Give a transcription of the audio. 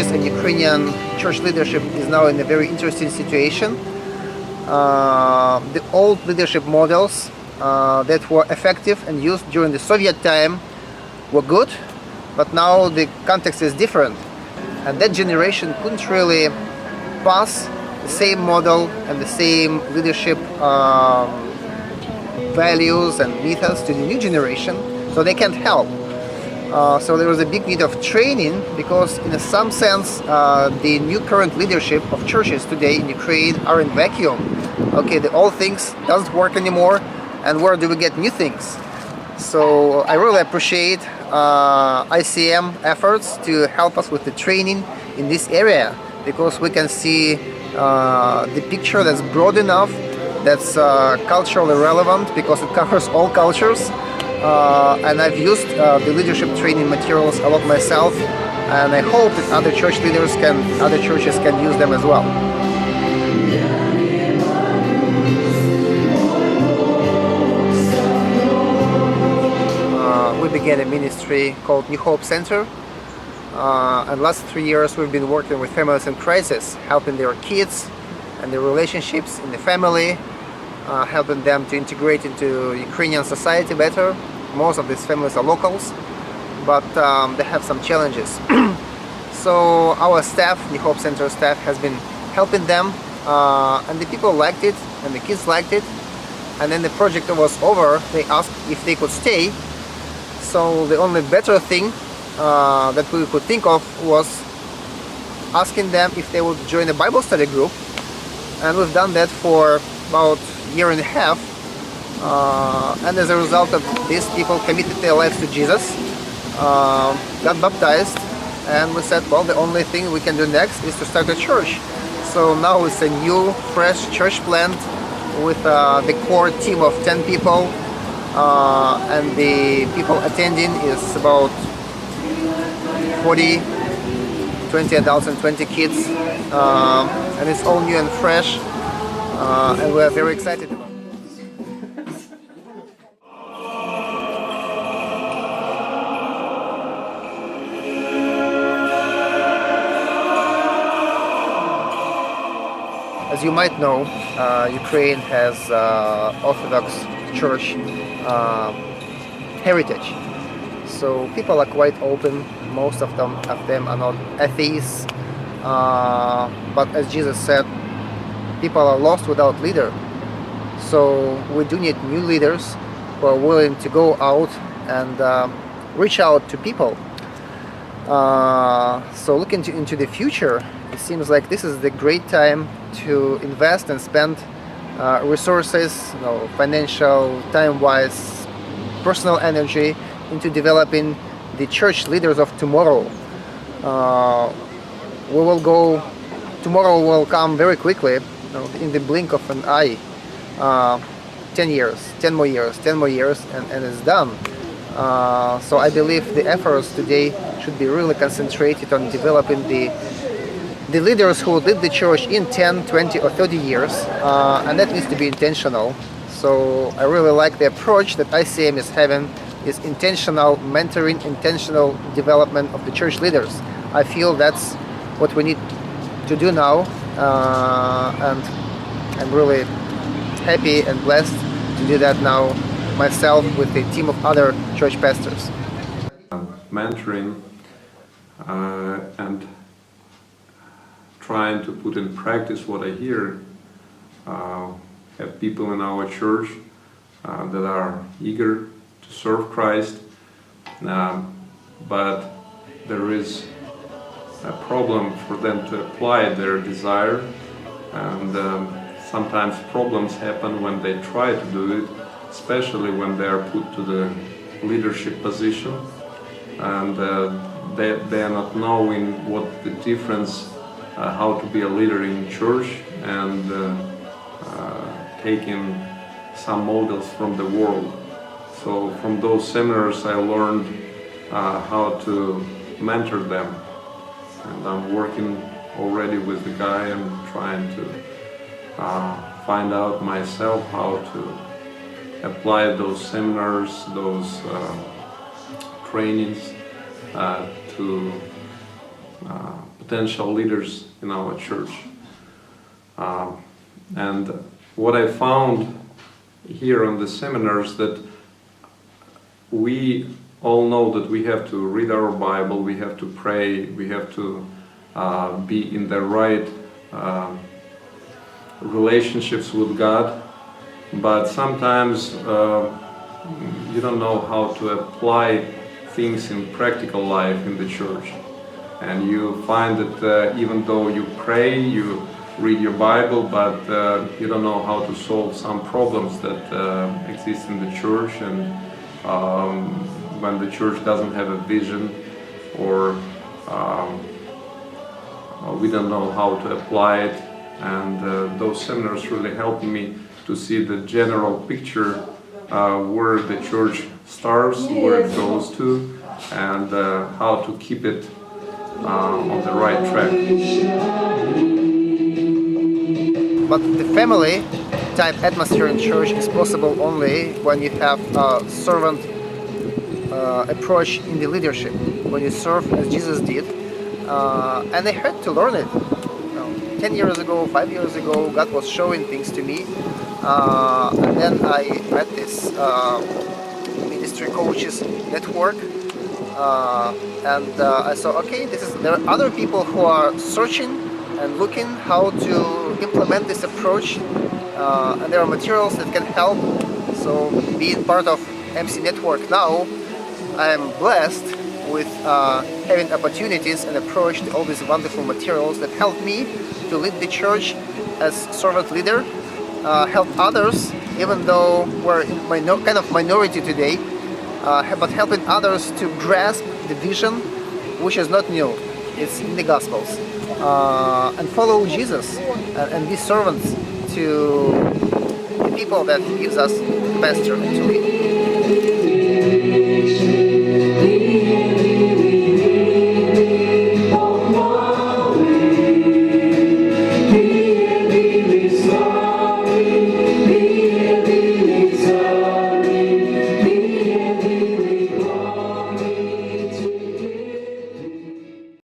churches and Ukrainian church leadership is now in a very interesting situation. The old leadership models that were effective and used during the Soviet time were good, but now the context is different, and that generation couldn't really pass the same model and the same leadership values and methods to the new generation, so they can't help. So there was a big need of training, because in some sense the new current leadership of churches today in Ukraine are in vacuum. Okay, the old things doesn't work anymore, and where do we get new things? So I really appreciate ICM efforts to help us with the training in this area, because we can see the picture that's broad enough, that's culturally relevant, because it covers all cultures. And I've used the leadership training materials a lot myself, and I hope that other church leaders other churches can use them as well. We began a ministry called New Hope Center, and last 3 years we've been working with families in crisis, helping their kids and their relationships in the family, helping them to integrate into Ukrainian society better. Most of these families are locals, but they have some challenges. So our staff, New Hope Center staff, has been helping them, and the people liked it, and the kids liked it. And then the project was over, they asked if they could stay. So the only better thing that we could think of was asking them if they would join a Bible study group. And we've done that for about a year and a half. And as a result of this, people committed their lives to Jesus, got baptized, and we said, well, the only thing we can do next is to start a church. So now it's a new, fresh church plant with the core team of 10 people, and the people attending is about 20 adults and 20 kids, and it's all new and fresh, and we're very excited about it. As you might know, Ukraine has Orthodox Church heritage, so people are quite open. Most of them are not atheists, but as Jesus said, people are lost without leader. So we do need new leaders who are willing to go out and reach out to people. So looking into the future, it seems like this is the great time to invest and spend resources, financial, time-wise, personal energy into developing the church leaders of tomorrow. Tomorrow will come very quickly, in the blink of an eye. 10 years, 10 more years, 10 more years, and it's done. So I believe the efforts today should be really concentrated on developing the leaders who will lead the church in 10, 20 or 30 years, and that needs to be intentional. So I really like the approach that ICM is having, is intentional mentoring, intentional development of the church leaders. I feel that's what we need to do now, and I'm really happy and blessed to do that now myself with a team of other church pastors. Mentoring and trying to put in practice what I hear. Have people in our church that are eager to serve Christ, but there is a problem for them to apply their desire, and sometimes problems happen when they try to do it, especially when they are put to the leadership position, and they are not knowing what the difference, how to be a leader in church, and taking some models from the world. So from those seminars I learned how to mentor them, and I'm working already with the guy and trying to find out myself how to apply those seminars, those trainings to potential leaders in our church. And what I found here on the seminars, that we all know that we have to read our Bible, we have to pray, we have to be in the right relationships with God, but sometimes you don't know how to apply things in practical life in the church. And you find that even though you pray, you read your Bible, but you don't know how to solve some problems that exist in the church, and when the church doesn't have a vision, or we don't know how to apply it. And those seminars really helped me to see the general picture, where the church starts, where it goes to, and how to keep it on the right track. But the family type atmosphere in church is possible only when you have a servant approach in the leadership, when you serve as Jesus did. And I had to learn it. 10 years ago, 5 years ago, God was showing things to me. And then I met this ministry coaches network. And I saw, okay, there are other people who are searching and looking how to implement this approach, and there are materials that can help. So being part of MC Network now, I am blessed with having opportunities and approach to all these wonderful materials that help me to lead the church as servant leader, help others, even though we're in kind of minority today, but helping others to grasp the vision, which is not new, it's in the Gospels, and follow Jesus and be servants to the people that He gives us to pastor and to lead.